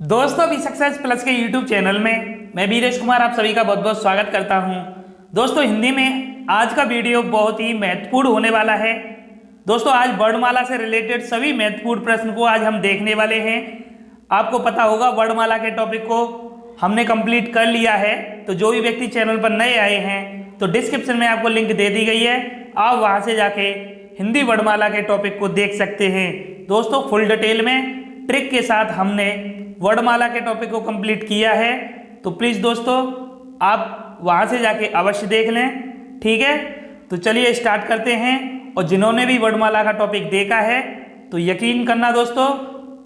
दोस्तों B success plus के YouTube channel में मैं वीरेश कुमार आप सभी का बहुत बहुत स्वागत करता हूं। दोस्तों हिंदी में आज का वीडियो बहुत ही महत्वपूर्ण होने वाला है। दोस्तों आज वर्णमाला से रिलेटेड सभी महत्वपूर्ण प्रश्न को आज हम देखने वाले हैं। आपको पता होगा वर्णमाला के टॉपिक को हमने कंप्लीट कर लिया है। तो जो भी व्यक्ति चैनल पर नए आए हैं तो डिस्क्रिप्शन में आपको लिंक दे दी गई है, आप वहाँ से जाके हिंदी वर्णमाला के टॉपिक को देख सकते हैं। दोस्तों फुल डिटेल में ट्रिक के साथ हमने वर्णमाला के टॉपिक को कंप्लीट किया है, तो प्लीज़ दोस्तों आप वहाँ से जाके अवश्य देख लें। ठीक है, तो चलिए स्टार्ट करते हैं। और जिन्होंने भी वर्णमाला का टॉपिक देखा है तो यकीन करना दोस्तों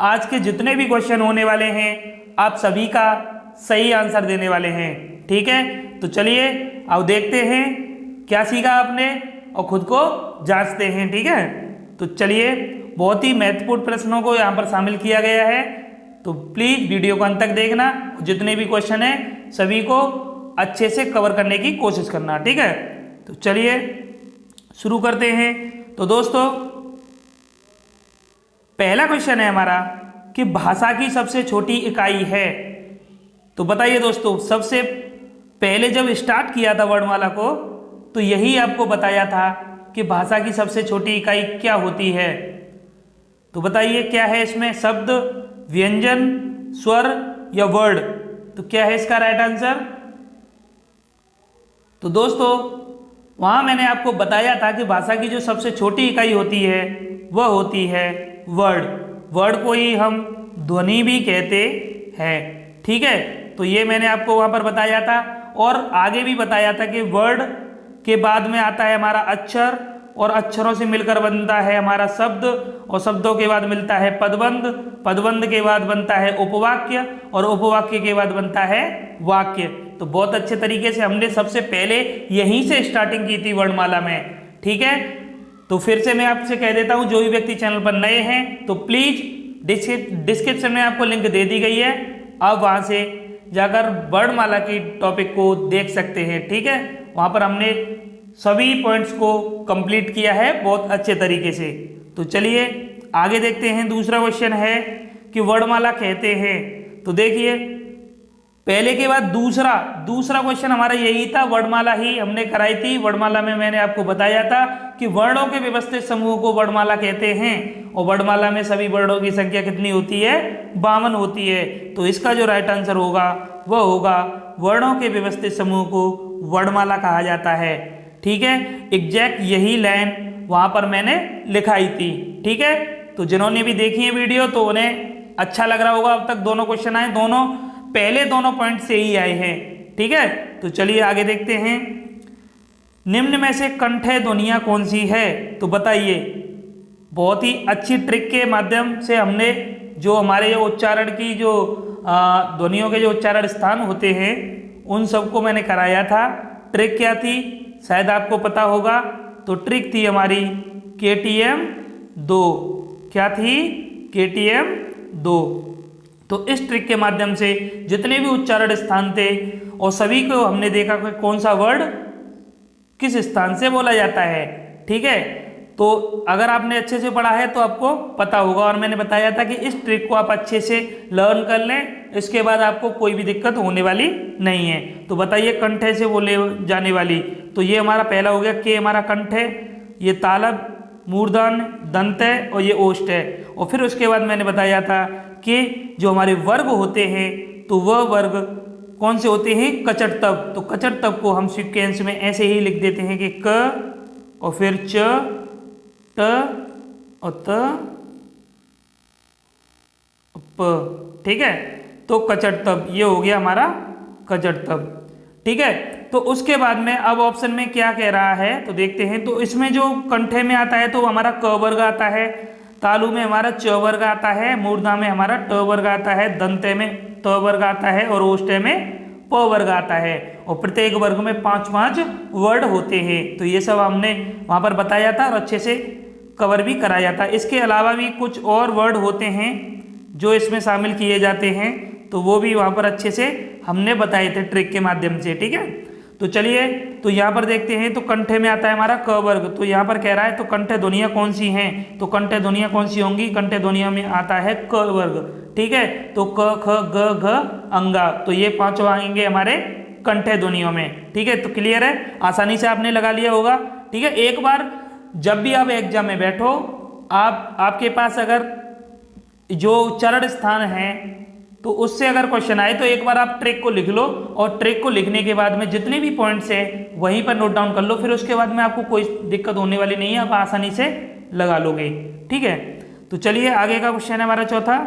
आज के जितने भी क्वेश्चन होने वाले हैं आप सभी का सही आंसर देने वाले हैं। ठीक है, तो चलिए अब देखते हैं क्या सीखा आपने और खुद को जांचते हैं। ठीक है, तो चलिए बहुत ही महत्वपूर्ण प्रश्नों को यहाँ पर शामिल किया गया है, तो प्लीज़ वीडियो को अंत तक देखना। जितने भी क्वेश्चन हैं सभी को अच्छे से कवर करने की कोशिश करना। ठीक है, तो चलिए शुरू करते हैं। तो दोस्तों पहला क्वेश्चन है हमारा कि भाषा की सबसे छोटी इकाई है। तो बताइए दोस्तों, सबसे पहले जब स्टार्ट किया था वर्णमाला को तो यही आपको बताया था कि भाषा की सबसे छोटी इकाई क्या होती है। तो बताइए क्या है इसमें, शब्द, व्यंजन, स्वर या वर्ड। तो क्या है इसका राइट आंसर। तो दोस्तों वहाँ मैंने आपको बताया था कि भाषा की जो सबसे छोटी इकाई होती है वह होती है वर्ड। वर्ड को ही हम ध्वनि भी कहते हैं। ठीक है, तो ये मैंने आपको वहाँ पर बताया था और आगे भी बताया था कि वर्ड के बाद में आता है हमारा अक्षर और अक्षरों से मिलकर बनता है हमारा शब्द और शब्दों के बाद मिलता है पदबंध, पदबंध के बाद बनता है उपवाक्य और उपवाक्य के बाद बनता है वाक्य। तो बहुत अच्छे तरीके से हमने सबसे पहले यहीं से स्टार्टिंग की थी वर्णमाला में। ठीक है, तो फिर से मैं आपसे कह देता हूँ जो भी व्यक्ति चैनल पर नए हैं तो प्लीज़ डिस्क्रिप्शन में आपको लिंक दे दी गई है, आप वहाँ से जाकर वर्णमाला की टॉपिक को देख सकते हैं। ठीक है, वहाँ पर हमने सभी पॉइंट्स को कंप्लीट किया है बहुत अच्छे तरीके से। तो चलिए आगे देखते हैं। दूसरा क्वेश्चन है कि वर्णमाला कहते हैं। तो देखिए पहले के बाद दूसरा क्वेश्चन हमारा यही था, वर्णमाला ही हमने कराई थी। वर्णमाला में मैंने आपको बताया था कि वर्णों के व्यवस्थित समूह को वर्णमाला कहते हैं और वर्णमाला में सभी वर्णों की संख्या कितनी होती है, 52 होती है। तो इसका जो राइट आंसर होगा वह होगा वर्णों के व्यवस्थित समूह को वर्णमाला कहा जाता है। ठीक है, एग्जैक्ट यही लाइन वहाँ पर मैंने लिखाई थी। ठीक है, तो जिन्होंने भी देखी है वीडियो तो उन्हें अच्छा लग रहा होगा। अब तक दोनों क्वेश्चन आए, दोनों पहले दोनों पॉइंट से ही आए हैं। ठीक है, तो चलिए आगे देखते हैं। निम्न में से कंठे ध्वनियाँ कौन सी है। तो बताइए, बहुत ही अच्छी ट्रिक के माध्यम से हमने जो हमारे उच्चारण की जो ध्वनियों के जो उच्चारण स्थान होते हैं उन सबको मैंने कराया था। ट्रिक क्या थी शायद आपको पता होगा। तो ट्रिक थी हमारी KTM 2। क्या थी, KTM 2। तो इस ट्रिक के माध्यम से जितने भी उच्चारण स्थान थे और सभी को हमने देखा कि कौन सा वर्ड किस स्थान से बोला जाता है। ठीक है, तो अगर आपने अच्छे से पढ़ा है तो आपको पता होगा और मैंने बताया था कि इस ट्रिक को आप अच्छे से लर्न कर लें, इसके बाद आपको कोई भी दिक्कत होने वाली नहीं है। तो बताइए कंठे से बोले जाने वाली, तो ये हमारा पहला हो गया के हमारा कंठ है, ये तालब, मूर्धन, दंत है और ये ओष्ठ है। और फिर उसके बाद मैंने बताया था कि जो हमारे वर्ग होते हैं तो वह वर्ग कौन से होते हैं, कचट तब। तो कचट तब को हम सीक्वेंस में ऐसे ही लिख देते हैं कि क और फिर च, ट और त, प। ठीक है, तो कचट तब ये हो गया हमारा कचट तब। ठीक है, तो उसके बाद में अब ऑप्शन में क्या कह रहा है तो देखते हैं। तो इसमें जो कंठे में आता है तो हमारा क वर्ग आता है, तालु में हमारा च वर्ग आता है, मूर्धा में हमारा ट वर्ग आता है, दंते में त वर्ग आता है और ओष्ठे में प वर्ग आता है। और प्रत्येक वर्ग में 5-5 वर्ड होते हैं। तो ये सब हमने वहाँ पर बताया था और अच्छे से कवर भी कराया था। इसके अलावा भी कुछ और वर्ड होते हैं जो इसमें शामिल किए जाते हैं, तो वो भी वहाँ पर अच्छे से हमने बताए थे ट्रिक के माध्यम से। ठीक है, तो चलिए तो यहाँ पर देखते हैं। तो कंठे में आता है हमारा क वर्ग, तो यहाँ पर कह रहा है तो कंठे ध्वनियाँ कौन सी हैं। तो कंठे ध्वनियाँ कौन सी होंगी, कंठे ध्वनियों में आता है क वर्ग। ठीक है। तो क ख ग घ अंगा, तो ये पांचों आएंगे हमारे कंठे ध्वनियों में, ठीक है। तो क्लियर है, आसानी से आपने लगा लिया होगा, ठीक है। एक बार जब भी आप एग्जाम में बैठो, आपके पास अगर जो चरण स्थान है तो उससे अगर क्वेश्चन आए तो एक बार आप ट्रिक को लिख लो, और ट्रिक को लिखने के बाद में जितने भी पॉइंट्स है वहीं पर नोट डाउन कर लो, फिर उसके बाद में आपको कोई दिक्कत होने वाली नहीं है, आप आसानी से लगा लोगे, ठीक है। तो चलिए आगे का क्वेश्चन है हमारा चौथा,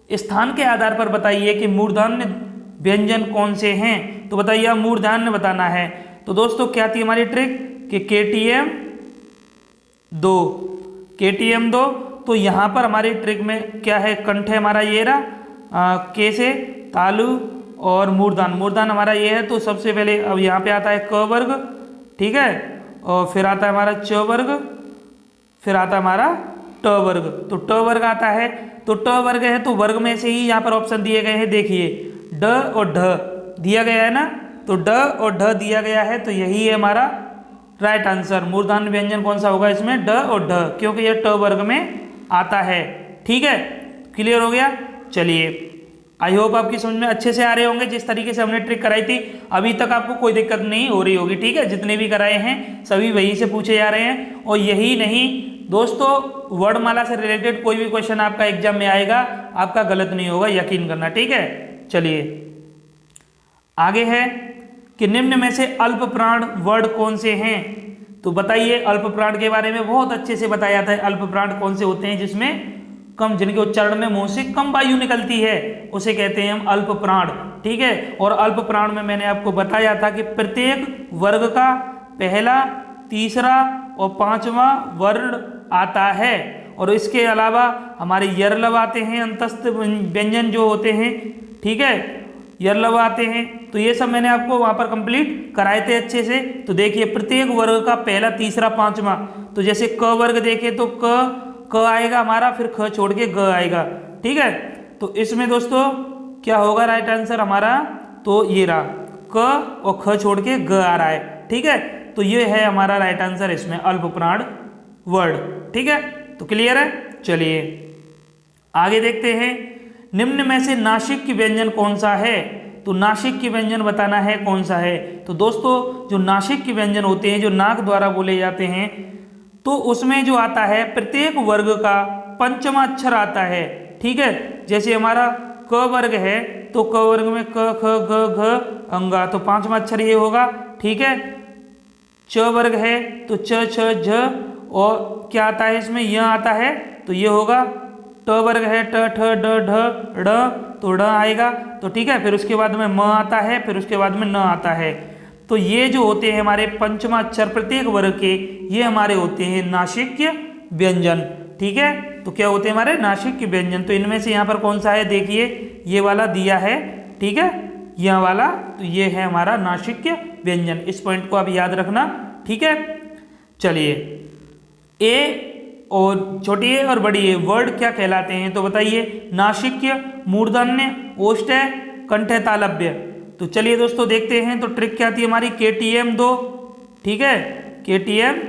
स्थान के आधार पर बताइए कि मूर्धन्य व्यंजन कौन से हैं। तो बताइए आप मूर्धन्य बताना है। तो दोस्तों क्या थी हमारी ट्रिक कि KTM 2, KTM 2। तो यहाँ पर हमारी ट्रिक में क्या है, कंठ है हमारा ये रहा, के से तालु और मूर्धन, मूर्धन हमारा ये है। तो सबसे पहले अब यहाँ पे आता है क वर्ग, ठीक है, और फिर आता है हमारा च वर्ग, फिर आता है हमारा ट वर्ग। तो ट वर्ग आता है, तो ट वर्ग है तो वर्ग में से ही यहाँ पर ऑप्शन दिए गए हैं, देखिए ड और ढ दिया गया है ना, तो ड और ढ दिया गया है, तो यही है हमारा राइट आंसर। मूर्धन्य व्यंजन कौन सा होगा इसमें, ड और ढ, क्योंकि यह ट वर्ग में आता है, ठीक है। क्लियर हो गया। चलिए आई होप आपकी समझ में अच्छे से आ रहे होंगे, जिस तरीके से हमने ट्रिक कराई थी अभी तक आपको कोई दिक्कत नहीं हो रही होगी, ठीक है। जितने भी कराए हैं सभी वही से पूछे जा रहे हैं, और यही नहीं दोस्तों, वर्णमाला से रिलेटेड कोई भी क्वेश्चन आपका एग्जाम में आएगा, आपका गलत नहीं होगा, यकीन करना, ठीक है। चलिए आगे है कि निम्न में से अल्प प्राण वर्ड कौन से हैं। तो बताइए अल्प प्राण के बारे में बहुत अच्छे से बताया था, अल्प प्राण कौन से होते हैं जिसमें कम, जिनके उच्चारण में मुंह से कम वायु निकलती है, उसे कहते हैं हम अल्प प्राण, ठीक है। और अल्प प्राण में मैंने आपको बताया था कि प्रत्येक वर्ग का पहला, तीसरा और पांचवा वर्ण आता है, और इसके अलावा हमारे यरलव आते हैं, अंतस्थ व्यंजन जो होते हैं, ठीक है, यरलव आते हैं। तो ये सब मैंने आपको वहां पर कंप्लीट कराए थे अच्छे से। तो देखिए प्रत्येक वर्ग का पहला, तीसरा, पांचवा, तो जैसे क वर्ग देखे तो क आएगा हमारा, फिर ख छोड़ के ग आएगा, ठीक है। तो इसमें दोस्तों क्या होगा राइट आंसर हमारा, तो ये रहा क और ख छोड़ के ग आ रहा है, ठीक है। तो ये है हमारा राइट आंसर इसमें अल्प प्राण वर्ड, ठीक है। तो क्लियर है। चलिए आगे देखते हैं, निम्न में से नासिक की व्यंजन कौन सा है। तो नासिक की व्यंजन बताना है कौन सा है। तो दोस्तों जो नासिक की व्यंजन होते हैं, जो नाक द्वारा बोले जाते हैं, तो उसमें जो आता है प्रत्येक वर्ग का पंचमा अक्षर आता है, ठीक है। जैसे हमारा क वर्ग है तो क वर्ग में क ख ग घ अंगा, तो पांचवा अक्षर ये होगा, ठीक है। च वर्ग है तो च छ झ, और क्या आता है इसमें य आता है, तो ये होगा। ट वर्ग है ट ठ ड ढ ड़, तो ड़ आएगा, तो ठीक है। फिर उसके बाद में म आता है, फिर उसके बाद में न आता है। तो ये जो होते हैं हमारे पंचमा अक्षर प्रत्येक वर्ग के, ये हमारे होते हैं नासिक व्यंजन, ठीक है। तो क्या होते हैं हमारे नासिक के व्यंजन। तो इनमें से यहाँ पर कौन सा है, देखिए ये वाला दिया है, ठीक है, यह वाला, तो ये है हमारा नासिक व्यंजन। इस पॉइंट को आप याद रखना, ठीक है। चलिए ए और छोटी ए और बड़ी ए वर्ड क्या कहलाते हैं। तो बताइए नासिक्य, मूर्धन्य, ओष्ठ्य, कंठ, तालव्य। तो चलिए दोस्तों देखते हैं। तो ट्रिक क्या थी हमारी, KTM 2, ठीक है, KTM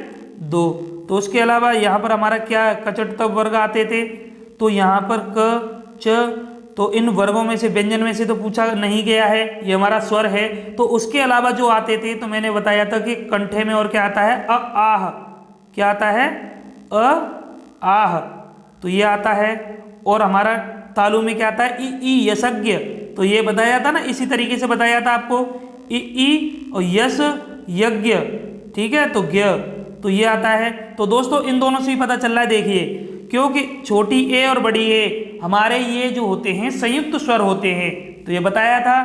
2। तो उसके अलावा यहाँ पर हमारा क्या कचट तब वर्ग आते थे, तो यहाँ पर क च, तो इन वर्गों में से व्यंजन में से तो पूछा नहीं गया है, ये हमारा स्वर है। तो उसके अलावा जो आते थे तो मैंने बताया था कि कंठे में और क्या आता है, अ आह, क्या आता है, अ आह, तो ये आता है। और हमारा तालु में क्या आता है, ई यशज्ञ, तो ये बताया था ना, इसी तरीके से बताया था आपको, ई और यश यज्ञ, ठीक है, तो ज्ञ, तो ये आता है। तो दोस्तों इन दोनों से ही पता चल रहा है, देखिए क्योंकि छोटी ए और बड़ी ए हमारे ये जो होते हैं संयुक्त स्वर होते हैं। तो ये बताया था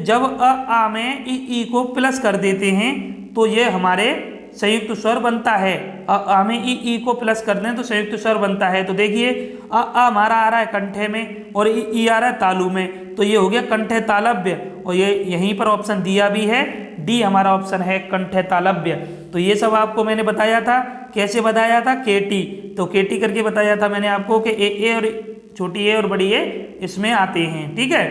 जब आ में ई को प्लस कर देते हैं तो ये हमारे संयुक्त स्वर बनता है। आ में ई को प्लस कर दें तो संयुक्त स्वर बनता है। तो देखिए आ हमारा आ रहा है कंठे में और ई आ रहा है तालु में, तो ये हो गया कंठे तालव्य। और ये यहीं पर ऑप्शन दिया भी है, डी हमारा ऑप्शन है कंठे तालव्य। तो ये सब आपको मैंने बताया था, कैसे बताया था, केटी, तो केटी करके बताया था मैंने आपको कि ए और छोटी ए और बड़ी ए इसमें आते हैं, ठीक है।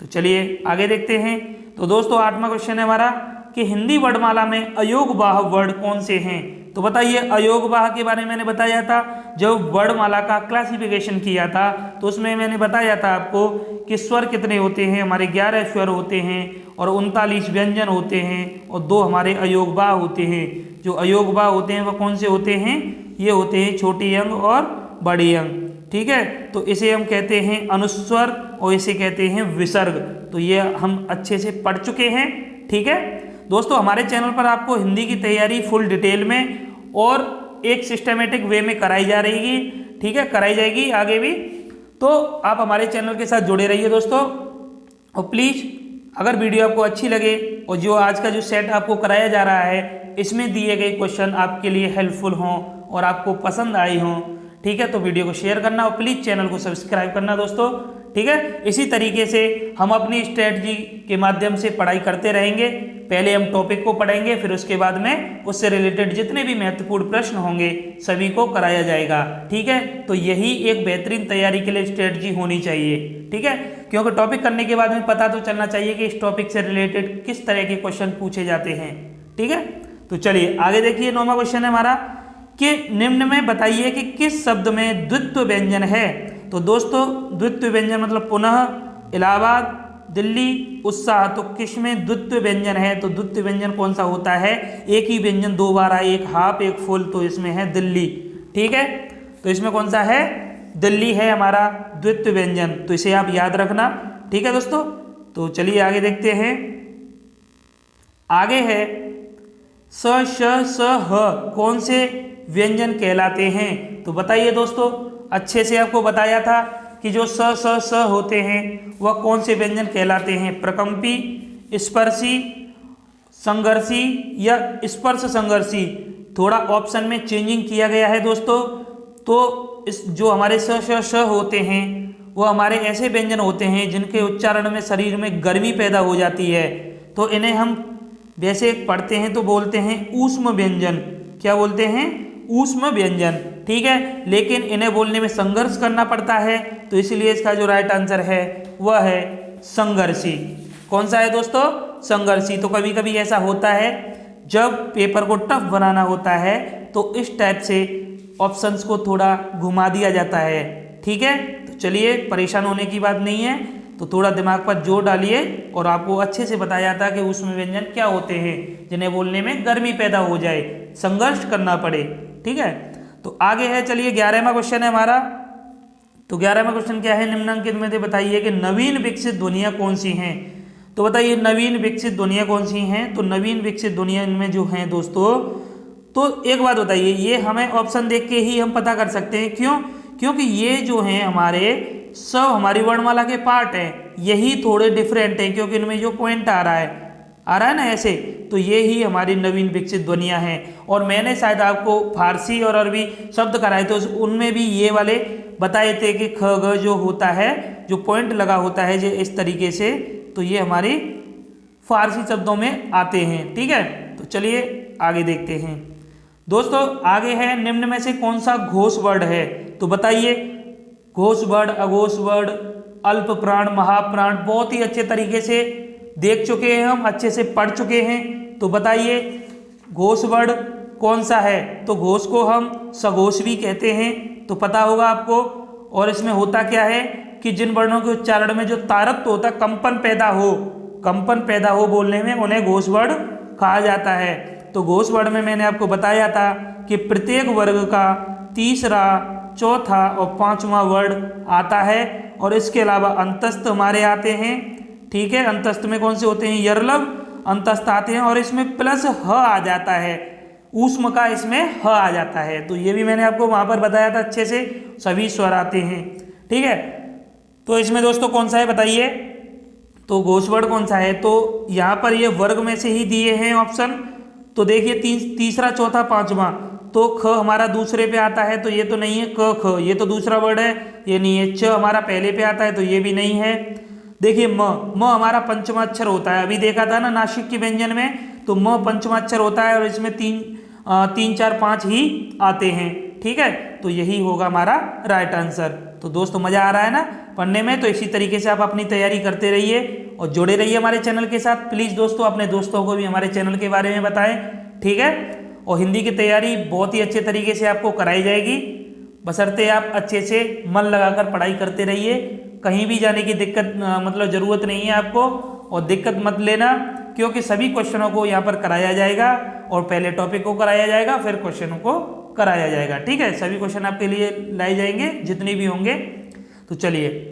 तो चलिए आगे देखते हैं। तो दोस्तों 8वां क्वेश्चन है हमारा कि हिंदी वर्णमाला में अयोगवाह वर्ड कौन से हैं। तो बताइए अयोगवाह के बारे में मैंने बताया था, जब वर्णमाला का क्लासिफिकेशन किया था तो उसमें मैंने बताया था आपको कि स्वर कितने होते हैं, हमारे 11 स्वर होते हैं और 39 व्यंजन होते हैं और 2 हमारे अयोगवाह होते हैं। जो अयोगवाह होते हैं वह कौन से होते हैं, ये होते हैं छोटी अंग और बड़ी अंग, ठीक है। तो इसे हम कहते हैं अनुस्वर और इसे कहते हैं विसर्ग। तो ये हम अच्छे से पढ़ चुके हैं, ठीक है दोस्तों। हमारे चैनल पर आपको हिंदी की तैयारी फुल डिटेल में और एक सिस्टमेटिक वे में कराई जा रही है, ठीक है, कराई जाएगी आगे भी। तो आप हमारे चैनल के साथ जुड़े रहिए दोस्तों। और प्लीज़ अगर वीडियो आपको अच्छी लगे और जो आज का जो सेट आपको कराया जा रहा है इसमें दिए गए क्वेश्चन आपके लिए हेल्पफुल हों और आपको पसंद आई हों, ठीक है, तो वीडियो को शेयर करना और प्लीज़ चैनल को सब्सक्राइब करना दोस्तों, ठीक है। इसी तरीके से हम अपनी स्ट्रेटजी के माध्यम से पढ़ाई करते रहेंगे। पहले हम टॉपिक को पढ़ेंगे, फिर उसके बाद में उससे रिलेटेड जितने भी महत्वपूर्ण प्रश्न होंगे सभी को कराया जाएगा, ठीक है। तो यही एक बेहतरीन तैयारी के लिए स्ट्रेटजी होनी चाहिए, ठीक है, क्योंकि टॉपिक करने के बाद में पता तो चलना चाहिए कि इस टॉपिक से रिलेटेड किस तरह के क्वेश्चन पूछे जाते हैं, ठीक है। तो चलिए आगे देखिए, 9वां क्वेश्चन है हमारा कि निम्न में बताइए कि किस शब्द में द्वित्व व्यंजन है। तो दोस्तों द्वित्व व्यंजन मतलब पुनः, इलाहाबाद, दिल्ली, उत्साह, तो किस में द्वित्व व्यंजन है। तो द्वित्व व्यंजन कौन सा होता है, एक ही व्यंजन 2 बार आए, एक हाफ एक फुल, तो इसमें है दिल्ली, ठीक है। तो इसमें कौन सा है, दिल्ली है हमारा द्वित्व व्यंजन, तो इसे आप याद रखना, ठीक है दोस्तों। तो चलिए आगे देखते हैं। आगे है स श स ह कौन से व्यंजन कहलाते हैं। तो बताइए दोस्तों, अच्छे से आपको बताया था कि जो स स स होते हैं वह कौन से व्यंजन कहलाते हैं, प्रकंपी, स्पर्शी, संघर्षी या स्पर्श संघर्षी। थोड़ा ऑप्शन में चेंजिंग किया गया है दोस्तों। तो इस जो हमारे स श श होते हैं वो हमारे ऐसे व्यंजन होते हैं जिनके उच्चारण में शरीर में गर्मी पैदा हो जाती है, तो इन्हें हम वैसे पढ़ते हैं तो बोलते हैं ऊष्म व्यंजन। क्या बोलते हैं, ऊष्म व्यंजन, ठीक है। लेकिन इन्हें बोलने में संघर्ष करना पड़ता है, तो इसलिए इसका जो राइट आंसर है वह है संघर्षी। कौन सा है दोस्तों, संघर्षी। तो कभी कभी ऐसा होता है जब पेपर को टफ बनाना होता है तो इस टाइप से ऑप्शंस को थोड़ा घुमा दिया जाता है, ठीक है। तो चलिए परेशान होने की बात नहीं है, तो थोड़ा दिमाग पर जोर डालिए और आपको अच्छे से बताया था कि उसमें व्यंजन क्या होते हैं जिन्हें बोलने में गर्मी पैदा हो जाए, संघर्ष करना पड़े, ठीक है। तो आगे है, चलिए 11वां क्वेश्चन है हमारा। तो 11वां क्वेश्चन क्या है, निम्नलिखित में से बताइए कि नवीन विकसित ध्वनियाँ कौन सी हैं। तो बताइए नवीन विकसित ध्वनियाँ कौन सी हैं। तो नवीन विकसित ध्वनियाँ इनमें जो हैं दोस्तों, तो एक बात बताइए, ये हमें ऑप्शन देख के ही हम पता कर सकते हैं, क्यों, क्योंकि ये जो हैं हमारे सब हमारी वर्णमाला के पार्ट हैं, यही थोड़े डिफरेंट हैं क्योंकि इनमें जो पॉइंट आ रहा है ना ऐसे, तो ये ही हमारी नवीन विकसित ध्वनियाँ हैं। और मैंने शायद आपको फारसी और अरबी शब्द कराए थे, उनमें भी ये वाले बताए थे कि ख ग जो होता है, जो पॉइंट लगा होता है जो इस तरीके से, तो ये हमारी फारसी शब्दों में आते हैं, ठीक है। तो चलिए आगे देखते हैं दोस्तों। आगे है, निम्न में से कौन सा घोष वर्ड है। तो बताइए, घोष वर्ड, अघोष वर्ड, अल्प प्राण, महाप्राण, बहुत ही अच्छे तरीके से देख चुके हैं हम, अच्छे से पढ़ चुके हैं। तो बताइए घोष वर्ड कौन सा है। तो घोष को हम सघोष भी कहते हैं, तो पता होगा आपको। और इसमें होता क्या है कि जिन वर्णों के उच्चारण में जो तारत्व होता है, कंपन पैदा हो बोलने में, उन्हें घोष वर्ड कहा जाता है। तो घोष वर्ड में मैंने आपको बताया था कि प्रत्येक वर्ग का तीसरा, चौथा और 5वां वर्ड आता है। और इसके अलावा अंतस्थ हमारे आते हैं, ठीक है। अंतस्थ में कौन से होते हैं, यरलव अंतस्थ आते हैं और इसमें प्लस ह आ जाता है, ऊष्म का इसमें ह आ जाता है। तो ये भी मैंने आपको वहाँ पर बताया था अच्छे से, सभी स्वर आते हैं, ठीक है। तो इसमें दोस्तों कौन सा है बताइए। तो घोष वर्ड कौन सा है, तो यहाँ पर ये वर्ग में से ही दिए हैं ऑप्शन। तो देखिए तीसरा, चौथा, 5वां, तो ख हमारा दूसरे पे आता है, तो ये तो नहीं है। क ख ये तो दूसरा वर्ड है, ये नहीं है। च हमारा पहले पे आता है, तो ये भी नहीं है। देखिए म हमारा पंचमा अक्षर होता है, अभी देखा था ना नासिक के व्यंजन में, तो म पंचमा अक्षर होता है और इसमें 3, 4, 5 ही आते हैं, ठीक है। तो यही होगा हमारा राइट आंसर। तो दोस्तों मज़ा आ रहा है ना पढ़ने में। तो इसी तरीके से आप अपनी तैयारी करते रहिए और जुड़े रहिए हमारे चैनल के साथ। प्लीज़ दोस्तों अपने दोस्तों को भी हमारे चैनल के बारे में बताएं, ठीक है। और हिंदी की तैयारी बहुत ही अच्छे तरीके से आपको कराई जाएगी, बशर्ते आप अच्छे से मन लगाकर पढ़ाई करते रहिए। कहीं भी जाने की दिक्कत मतलब ज़रूरत नहीं है आपको, और दिक्कत मत लेना, क्योंकि सभी क्वेश्चनों को यहाँ पर कराया जाएगा, और पहले टॉपिक को कराया जाएगा फिर क्वेश्चनों को कराया जाएगा। ठीक है, सभी क्वेश्चन आपके लिए लाए जाएंगे जितने भी होंगे। तो चलिए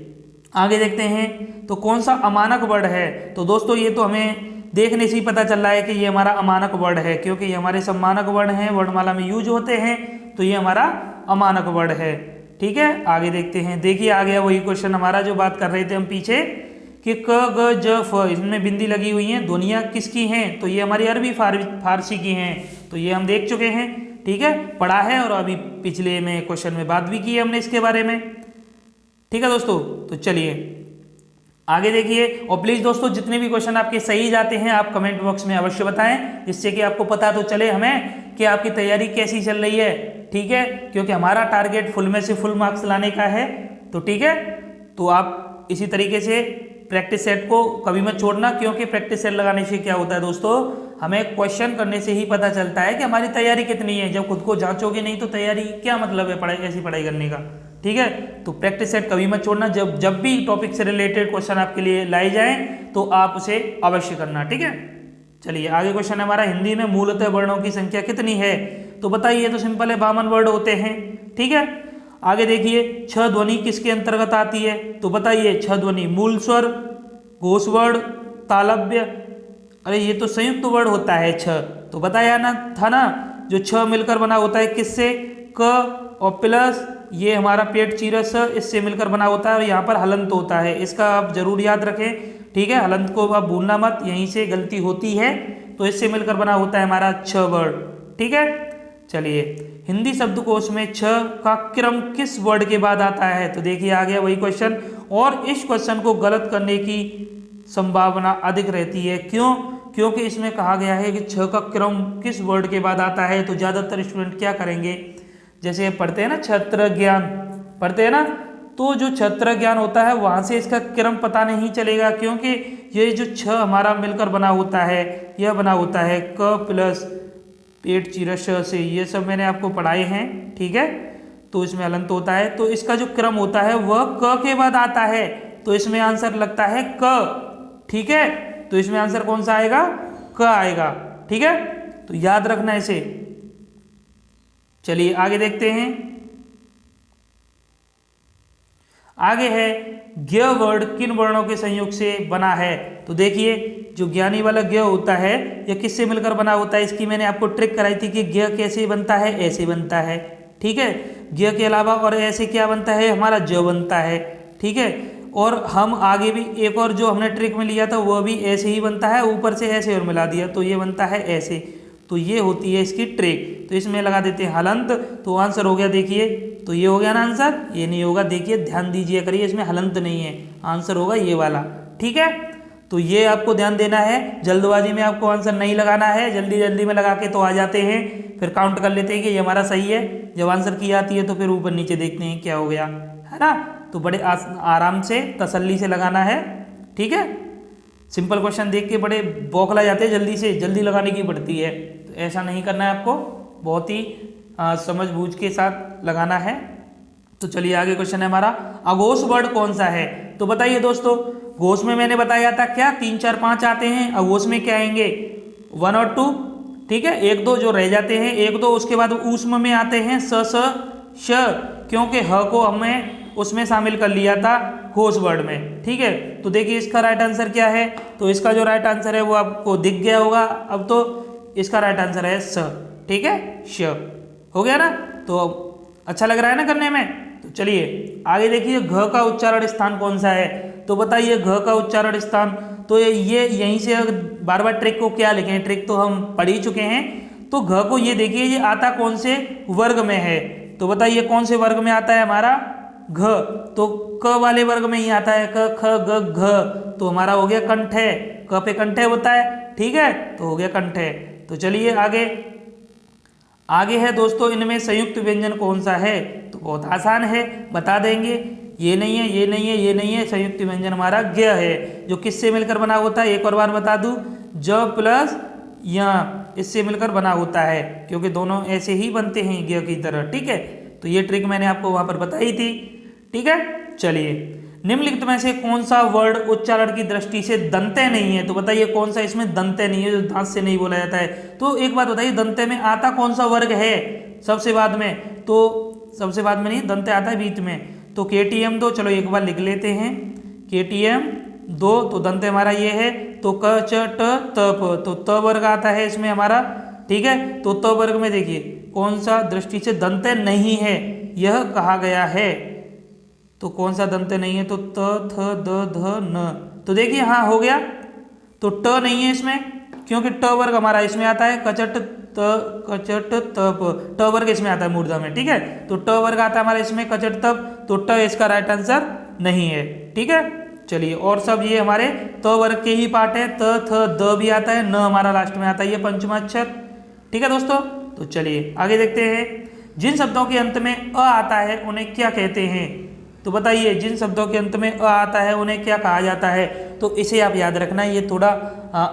आगे देखते हैं। तो कौन सा अमानक वर्ड है? तो दोस्तों ये तो हमें देखने से ही पता चल रहा है कि ये हमारा अमानक वर्ड है, क्योंकि ये हमारे सब मानक वर्ण हैं, वर्णमाला में यूज होते हैं, तो ये हमारा अमानक वर्ड है। ठीक है, आगे देखते हैं। देखिए आ गया वही क्वेश्चन हमारा जो बात कर रहे थे हम पीछे, कि क ग ज फ इसमें बिंदी लगी हुई है, ध्वनियाँ किसकी हैं? तो ये हमारी अरबी फारसी की हैं, तो ये हम देख चुके हैं। ठीक है, पढ़ा है, और अभी पिछले में क्वेश्चन में बात भी की है हमने इसके बारे में। ठीक है दोस्तों, तो चलिए आगे देखिए। और प्लीज़ दोस्तों जितने भी क्वेश्चन आपके सही जाते हैं आप कमेंट बॉक्स में अवश्य बताएं, जिससे कि आपको पता तो चले हमें कि आपकी तैयारी कैसी चल रही है। ठीक है, क्योंकि हमारा टारगेट फुल में से फुल मार्क्स लाने का है। तो ठीक है, तो आप इसी तरीके से प्रैक्टिस सेट को कभी मत छोड़ना, क्योंकि प्रैक्टिस सेट लगाने से क्या होता है दोस्तों, हमें क्वेश्चन करने से ही पता चलता है कि हमारी तैयारी कितनी है। जब खुद को जांचोगे नहीं तो तैयारी क्या मतलब है पढ़ाई, ऐसी पढ़ाई करने का। ठीक है, तो प्रैक्टिस सेट कभी मत छोड़ना। जब भी टॉपिक से रिलेटेड क्वेश्चन आपके लिए लाए जाएं तो आप उसे अवश्य करना। ठीक है, चलिए आगे क्वेश्चन है हमारा, हिंदी में मूलतः वर्णों की संख्या कितनी है? तो बताइए, तो सिंपल है, 52 वर्ड होते हैं। ठीक है, आगे देखिए, छ ध्वनि किसके अंतर्गत आती है? तो बताइए, छ ध्वनि मूल स्वर, घोष वर्ड, तालव्य। अरे ये तो संयुक्त वर्ड होता है छ, तो बताया ना था ना, जो छ मिलकर बना होता है किससे? क और प्लस ये हमारा पेट चीरस इससे मिलकर बना होता है, और यहाँ पर हलंत होता है, इसका आप जरूर याद रखें। ठीक है, हलंत को आप भूलना मत, यहीं से गलती होती है। तो इससे मिलकर बना होता है हमारा छ वर्ड। ठीक है, चलिए हिंदी शब्दकोश में छ का क्रम किस वर्ड के बाद आता है? तो देखिए आ गया वही क्वेश्चन, और इस क्वेश्चन को गलत करने की संभावना अधिक रहती है। क्यों? क्योंकि इसमें कहा गया है कि छ का क्रम किस वर्ड के बाद आता है। तो ज़्यादातर स्टूडेंट क्या करेंगे, जैसे पढ़ते हैं ना छत्र ज्ञान पढ़ते हैं ना, तो जो छत्र ज्ञान होता है वहाँ से इसका क्रम पता नहीं चलेगा, क्योंकि ये जो छ हमारा मिलकर बना होता है, यह बना होता है क प्लस पेट चीरश से, ये सब मैंने आपको पढ़ाए हैं। ठीक है, तो इसमें हलंत होता है, तो इसका जो क्रम होता है वह क के बाद आता है, तो इसमें आंसर लगता है क। ठीक है, तो इसमें आंसर कौन सा आएगा? क आएगा। ठीक है, तो याद रखना इसे। चलिए आगे देखते हैं। आगे है, ज्ञ वर्ड किन वर्णों के संयोग से बना है? तो देखिए, जो ज्ञानी वाला ज्ञ होता है यह किससे मिलकर बना होता है? इसकी मैंने आपको ट्रिक कराई थी कि ज्ञ कैसे बनता है, ऐसे बनता है। ठीक है, ज्ञ के अलावा और ऐसे क्या बनता है? हमारा ज बनता है। ठीक है, और हम आगे भी एक और जो हमने ट्रिक में लिया था वह भी ऐसे ही बनता है, ऊपर से ऐसे और मिला दिया तो ये बनता है ऐसे। तो ये होती है इसकी ट्रिक। तो इसमें लगा देते हैं हलंत, तो आंसर हो गया। देखिए, तो ये हो गया ना आंसर, ये नहीं होगा। देखिए ध्यान दीजिए करिए, इसमें हलंत नहीं है, आंसर होगा ये वाला। ठीक है, तो ये आपको ध्यान देना है, जल्दबाजी में आपको आंसर नहीं लगाना है, जल्दी जल्दी में लगा के तो आ जाते हैं, फिर काउंट कर लेते हैं कि ये हमारा सही है। जब आंसर की आती है तो फिर ऊपर नीचे देखते हैं क्या हो गया, है ना। तो बड़े आराम से तसल्ली से लगाना है। ठीक है, सिंपल क्वेश्चन देख के बड़े बौखला जाते हैं, जल्दी से जल्दी लगाने की पड़ती है, तो ऐसा नहीं करना है आपको, बहुत ही समझ बूझ के साथ लगाना है। तो चलिए आगे क्वेश्चन है हमारा, अघोष वर्ड कौन सा है? तो बताइए दोस्तों, घोष में मैंने बताया था क्या 3 4 5 आते हैं, अघोष में क्या आएंगे 1 और 2। ठीक है, 1 2 जो रह जाते हैं 1 2, उसके बाद ऊष्म में आते हैं स स श, क्योंकि ह को हमें उसमें शामिल कर लिया था घोष वर्ड में। ठीक है, तो देखिए इसका राइट आंसर क्या है? तो इसका जो राइट आंसर है वो आपको दिख गया होगा अब, तो इसका राइट आंसर है स। ठीक है, श हो गया ना। तो अच्छा लग रहा है ना करने में। तो चलिए आगे देखिए, घ का उच्चारण स्थान कौन सा है? तो बताइए घ का उच्चारण स्थान, तो ये यहीं से बार बार ट्रिक को क्या लिखें, ट्रिक तो हम पढ़ ही चुके हैं। तो घ को ये देखिए, ये आता कौन से वर्ग में है? तो बताइए कौन से वर्ग में आता है हमारा घ? तो क वाले वर्ग में ही आता है, क ख ग घ, तो हमारा हो गया कंठय, क पे कंठय होता है। ठीक है, तो हो गया कंठय। तो चलिए आगे है दोस्तों, इनमें संयुक्त व्यंजन कौन सा है? तो बहुत आसान है, बता देंगे, ये नहीं है, ये नहीं है, ये नहीं है, संयुक्त व्यंजन हमारा ज्ञ है, जो किससे मिलकर बना होता है, एक और बार बता दूं, ज प्लस य, इससे मिलकर बना होता है, क्योंकि दोनों ऐसे ही बनते हैं ग की तरह। ठीक है, तो ये ट्रिक मैंने आपको वहां पर बताई थी। ठीक है, चलिए निम्नलिखित में से कौन सा वर्ड उच्चारण की दृष्टि से दंते नहीं है, तो बताइए कौन सा इसमें दंते नहीं है, जो दांत से नहीं बोला जाता है। तो एक बात बताइए, दंते में आता कौन सा वर्ग है सबसे बाद में, तो सबसे बाद में नहीं, दंते आता है बीच में। तो KTM 2, चलो एक बार लिख लेते हैं, KTM 2, तो दंते हमारा ये है। तो क च ट तप, तो त वर्ग आता है इसमें हमारा। ठीक है, तो त वर्ग में देखिए कौन सा दृष्टि से दंते नहीं है यह कहा गया है, तो कौन सा दंते नहीं है, तो त थ द ध न, तो देखिए हाँ हो गया। तो ट नहीं है इसमें, क्योंकि ट वर्ग हमारा इसमें आता है, कचट कचट तप, ट वर्ग इसमें आता है मूर्धा में। ठीक है, तो ट वर्ग आता है हमारा इसमें, कचट तप, तो ट इसका राइट आंसर नहीं है। ठीक है, चलिए और सब ये हमारे त वर्ग के ही पार्ट है। त थ द भी आता है, न हमारा लास्ट में आता है, ये पंचमा अक्षर। ठीक है दोस्तों, तो चलिए आगे देखते हैं। जिन शब्दों के अंत में अ आता है उन्हें क्या कहते हैं, तो बताइए जिन शब्दों के अंत में अ आता है उन्हें क्या कहा जाता है। तो इसे आप याद रखना, ये थोड़ा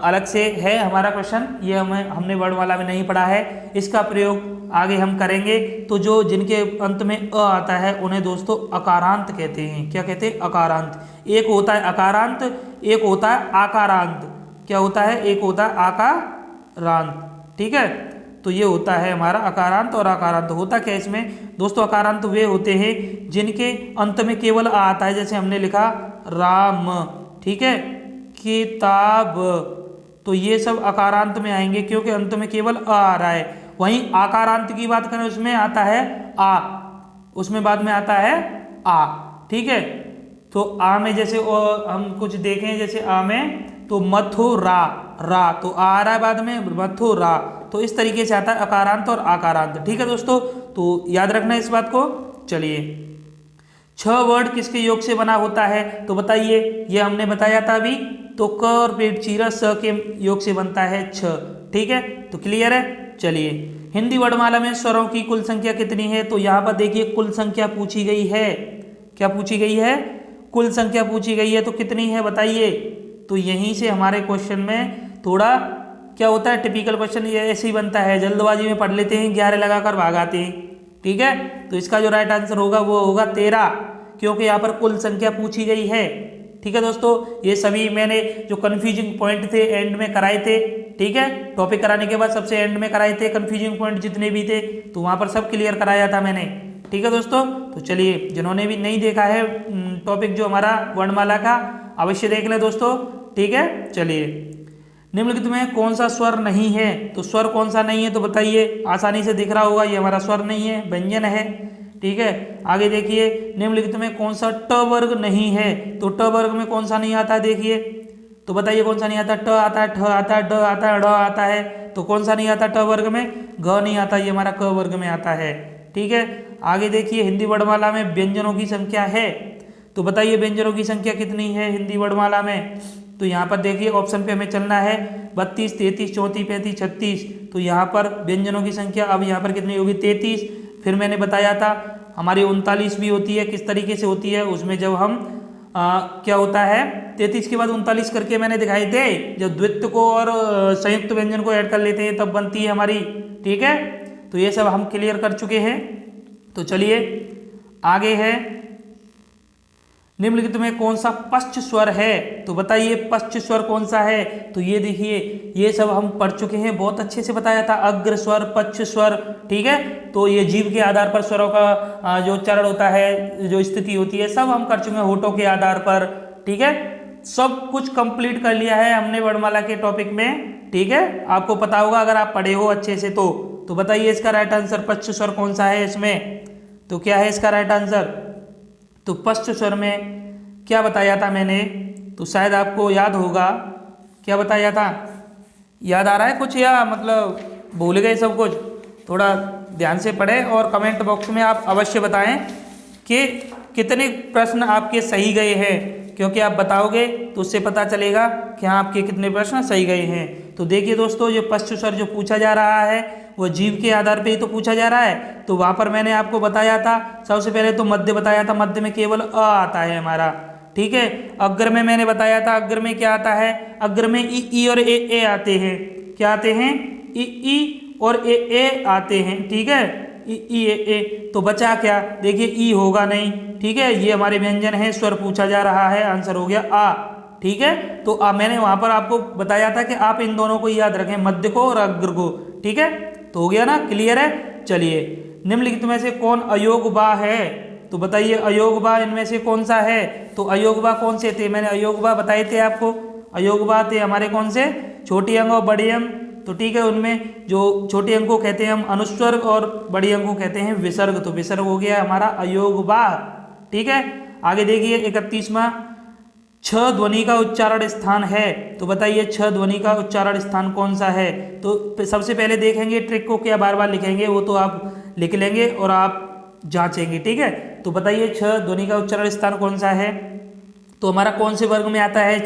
अलग से है हमारा क्वेश्चन, ये हमने वर्णमाला में नहीं पढ़ा है, इसका प्रयोग आगे हम करेंगे। तो जो जिनके अंत में अ आता है उन्हें दोस्तों अकारांत कहते हैं। क्या कहते हैं? अकारांत। एक होता है अकारांत, एक होता है आकारांत। क्या होता है? एक होता है आकारांत। ठीक है, तो ये होता है हमारा अकारांत और अकारांत। होता क्या इसमें दोस्तों, अकारांत वे होते हैं जिनके अंत में केवल आ आता है, जैसे हमने लिखा राम, ठीक है, किताब, तो ये सब अकारांत में आएंगे क्योंकि अंत में केवल आ रहा है। वहीं आकारांत की बात करें उसमें आता है आ, उसमें बाद में आता है आ। ठीक है, तो आ में जैसे हम कुछ देखें, जैसे आ में तो मथुरा, रा तो आ रहा है बाद में, मथुरा, तो इस तरीके से आता है अकारांत और आकारांत। ठीक है दोस्तों, तो याद रखना इस बात को। चलिए, छ वर्ड किसके योग से बना होता है, तो बताइए, ये हमने बताया था अभी। तो क और पेट चीरा स के योग से बनता है छ। ठीक है, तो क्लियर है। चलिए, हिंदी वर्णमाला में स्वरों की कुल संख्या कितनी है, तो यहाँ पर देखिए कुल संख्या पूछी गई है। क्या पूछी गई है? कुल संख्या पूछी गई है, तो कितनी है बताइए। तो यहीं से हमारे क्वेश्चन में थोड़ा क्या होता है, टिपिकल क्वेश्चन ये ऐसे ही बनता है, जल्दबाजी में पढ़ लेते हैं, 11 लगाकर भागाते हैं। ठीक है, तो इसका जो राइट आंसर होगा वो होगा 13, क्योंकि यहाँ पर कुल संख्या पूछी गई है। ठीक है दोस्तों, ये सभी मैंने जो कन्फ्यूजिंग पॉइंट थे एंड में कराए थे। ठीक है, टॉपिक कराने के बाद सबसे एंड में कराए थे कन्फ्यूजिंग पॉइंट जितने भी थे, तो वहाँ पर सब क्लियर कराया था मैंने। ठीक है दोस्तों, तो चलिए जिन्होंने भी नहीं देखा है टॉपिक जो हमारा वर्णमाला का, अवश्य देख लें दोस्तों। ठीक है, चलिए, निम्नलिखित में कौन सा स्वर नहीं है, तो स्वर कौन सा नहीं है, तो बताइए, आसानी से दिख रहा होगा, ये हमारा स्वर नहीं है, व्यंजन है। ठीक है, आगे देखिए, निम्नलिखित में कौन सा ट वर्ग नहीं है, तो ट वर्ग में कौन सा नहीं आता है, देखिए, तो बताइए कौन सा नहीं आता। ट आता है, ठ आता है, ड आता है, ड़ आता है, तो कौन सा नहीं आता ट वर्ग में? घ नहीं आता, ये हमारा क वर्ग में आता है। ठीक है, आगे देखिए, हिंदी वर्णमाला में व्यंजनों की संख्या है, तो बताइए व्यंजनों की संख्या कितनी है हिंदी वर्णमाला में। तो यहाँ पर देखिए ऑप्शन पे हमें चलना है, 32, 33, 34, 35, 36, तो यहाँ पर व्यंजनों की संख्या अब यहाँ पर कितनी होगी? 33। फिर मैंने बताया था हमारी 39 भी होती है, किस तरीके से होती है, उसमें जब हम क्या होता है 33 के बाद 39 करके मैंने दिखाए थे, जब द्वित्व को और संयुक्त व्यंजन को ऐड कर लेते हैं तब बनती है हमारी। ठीक है, तो ये सब हम क्लियर कर चुके हैं। तो चलिए आगे है, निम्नलिखित में कौन सा पश्च स्वर है, तो बताइए पश्च स्वर कौन सा है। तो ये देखिए, ये सब हम पढ़ चुके हैं, बहुत अच्छे से बताया था, अग्र स्वर, पश्च स्वर। ठीक है, तो ये जीव के आधार पर स्वरों का जो उच्चारण होता है, जो स्थिति होती है, सब हम कर चुके हैं होठों के आधार पर। ठीक है, सब कुछ कंप्लीट कर लिया है हमने वर्णमाला के टॉपिक में। ठीक है, आपको पता होगा अगर आप पढ़े हो अच्छे से तो बताइए इसका राइट आंसर पश्च स्वर कौन सा है इसमें, तो क्या है इसका राइट आंसर। तो पश्च स्वर में क्या बताया था मैंने, तो शायद आपको याद होगा, क्या बताया था, याद आ रहा है कुछ या मतलब भूल गए सब कुछ? थोड़ा ध्यान से पढ़ें और कमेंट बॉक्स में आप अवश्य बताएं कि कितने प्रश्न आपके सही गए हैं, क्योंकि आप बताओगे तो उससे पता चलेगा कि हाँ आपके कितने प्रश्न सही गए हैं। तो देखिए दोस्तों, जो पश्च स्वर जो पूछा जा रहा है वो जीव के आधार पे ही तो पूछा जा रहा है। तो वहाँ पर मैंने आपको बताया था, सबसे पहले तो मध्य बताया था, मध्य में केवल अ आता है हमारा। ठीक है, अग्र में मैंने बताया था, अग्र में क्या आता है, अग्र में ई और ए आते हैं। क्या आते हैं? ई और ए आते हैं, ठीक है, ई ए। तो बचा क्या, देखिए ई होगा नहीं, ठीक है, ये हमारे व्यंजन है, स्वर पूछा जा रहा है, आंसर हो गया आ, ठीक है। तो मैंने वहां पर आपको बताया था कि आप इन दोनों को याद रखें, मध्य को और अग्र को, ठीक है। तो हो गया ना, क्लियर है। चलिए, निम्नलिखित में से कौन अयोगबा है, तो बताइए अयोगबा इनमें से कौन सा है। तो अयोगबा कौन से थे, मैंने अयोगबा बताए थे आपको, अयोगबा थे हमारे कौन से, छोटी अंग और बड़ी अंग। तो ठीक है, उनमें जो छोटे अंग को कहते हैं हम अनुस्वर्ग और बड़ी अंग को कहते हैं विसर्ग। तो विसर्ग हो गया हमारा अयोगबा, ठीक है। आगे देखिए 31वां, छ ध्वनि का उच्चारण स्थान है। तो बताइए छ ध्वनि का उच्चारण स्थान कौन सा है। तो सबसे पहले देखेंगे ट्रिक को, क्या बार बार लिखेंगे, वो तो आप लिख लेंगे और आप जांचेंगे, ठीक है। तो बताइए छ ध्वनि का उच्चारण स्थान कौन सा है। तो हमारा कौन से वर्ग में आता है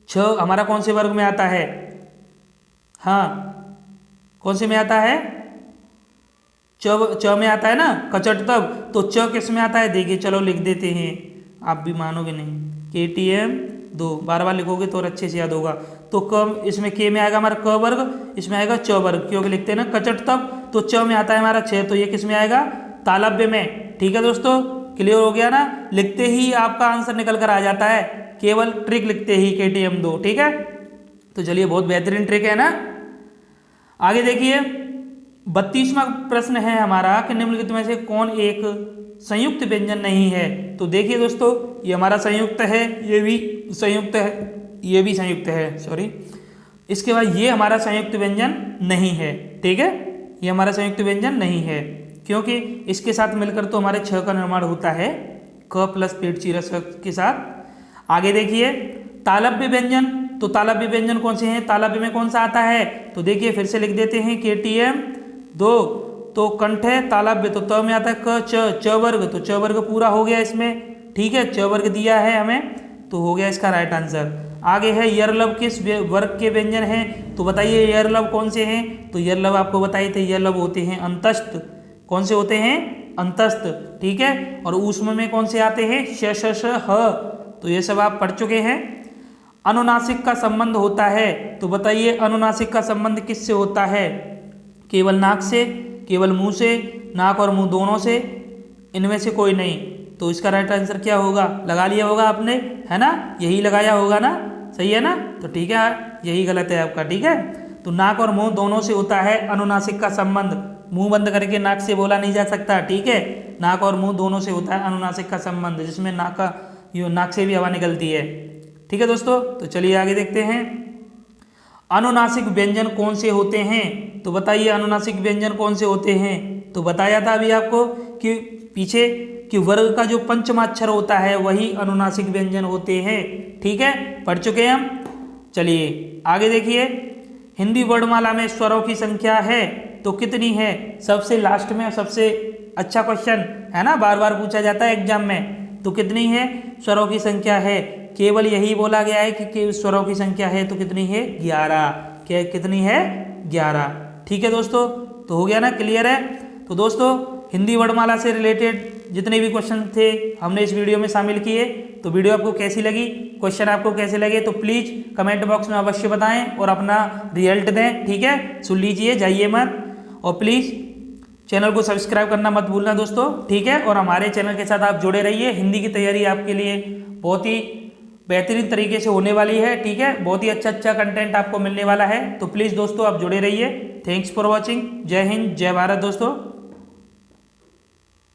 छ हमारा कौन से वर्ग में आता है, हाँ कौन से में आता है, च में आता है ना, कचट तब। तो च किस में आता है, देखिए चलो लिख देते हैं, आप भी मानोगे नहीं, KTM 2 बार बार लिखोगे तो और अच्छे से याद होगा। तो क इसमें के में आएगा हमारा क वर्ग, इसमें आएगा च वर्ग, क्योंकि लिखते हैं ना कचट तब। तो च में आता है हमारा 6, तो ये किस में आएगा, तालव्य में, ठीक है दोस्तों, क्लियर हो गया ना। लिखते ही आपका आंसर निकल कर आ जाता है, केवल ट्रिक लिखते ही KTM 2, ठीक है। तो चलिए, बहुत बेहतरीन ट्रिक है ना। आगे देखिए 32वां प्रश्न है हमारा कि निम्नलिखित में से कौन एक संयुक्त व्यंजन नहीं है। तो देखिए दोस्तों, ये हमारा संयुक्त है, ये भी संयुक्त है, ये भी संयुक्त है, सॉरी। इसके बाद ये हमारा संयुक्त व्यंजन नहीं है, ठीक है, ये हमारा संयुक्त व्यंजन नहीं है, क्योंकि इसके साथ मिलकर तो हमारे छ का निर्माण होता है, क प्लस पेट चीरस के साथ। आगे देखिए तालव्य व्यंजन, तो तालव्य व्यंजन कौन से हैं, तालव्य में कौन सा आता है। तो देखिए फिर से लिख देते हैं KTM 2। तो कंठ है तालव्य, तो त में आता है क च वर्ग, तो च वर्ग पूरा हो गया इसमें, ठीक है, च वर्ग दिया है हमें, तो हो गया इसका राइट आंसर। आगे है यरलव किस वर्ग के व्यंजन हैं। तो बताइए यरलव कौन से हैं। तो यरलव आपको बताए थे, यरलव होते हैं अंतस्थ, कौन से होते हैं, अंतस्थ, ठीक है। और ऊष्म में कौन से आते हैं, श श श ह। तो ये सब आप पढ़ चुके हैं। अनुनासिक का संबंध होता है। तो बताइए अनुनासिक का संबंध किससे होता है, केवल नाक से, केवल मुंह से, नाक और मुंह दोनों से, इनमें से कोई नहीं। तो इसका राइट आंसर क्या होगा, लगा लिया होगा आपने, है ना, यही लगाया होगा ना, सही है ना। तो ठीक है, यही गलत है आपका, ठीक है। तो नाक और मुंह दोनों से होता है अनुनासिक का संबंध, मुंह बंद करके नाक से बोला नहीं जा सकता, ठीक है। नाक और मुंह दोनों से होता है अनुनासिक का संबंध, जिसमें नाक से भी हवा निकलती है, ठीक है दोस्तों। तो चलिए आगे देखते हैं, अनुनासिक व्यंजन कौन से होते हैं। तो बताइए अनुनासिक व्यंजन कौन से होते हैं। तो बताया था अभी आपको कि पीछे कि वर्ग का जो पंचमाक्षर होता है वही अनुनासिक व्यंजन होते हैं, ठीक है, पढ़ चुके हैं हम। चलिए आगे देखिए, हिंदी वर्णमाला में स्वरों की संख्या है तो कितनी है। सबसे लास्ट में सबसे अच्छा क्वेश्चन है ना, बार बार पूछा जाता है एग्जाम में। तो कितनी है, स्वरों की संख्या है, केवल यही बोला गया है कि स्वरों की संख्या है, तो कितनी है, 11। क्या कितनी है, 11, ठीक है दोस्तों। तो हो गया ना, क्लियर है। तो दोस्तों हिंदी वर्णमाला से रिलेटेड जितने भी क्वेश्चन थे हमने इस वीडियो में शामिल किए। तो वीडियो आपको कैसी लगी, क्वेश्चन आपको कैसे लगे, तो प्लीज़ कमेंट बॉक्स में अवश्य बताएं और अपना रिजल्ट दें, ठीक है। सुन लीजिए, जाइए मत, और प्लीज़ चैनल को सब्सक्राइब करना मत भूलना दोस्तों, ठीक है। और हमारे चैनल के साथ आप जुड़े रहिए, हिंदी की तैयारी आपके लिए बहुत ही बेहतरीन तरीके से होने वाली है, ठीक है। बहुत ही अच्छा कंटेंट आपको मिलने वाला है। तो प्लीज़ दोस्तों आप जुड़े रहिए। Thanks for watching. जय हिंद, जय भारत दोस्तों।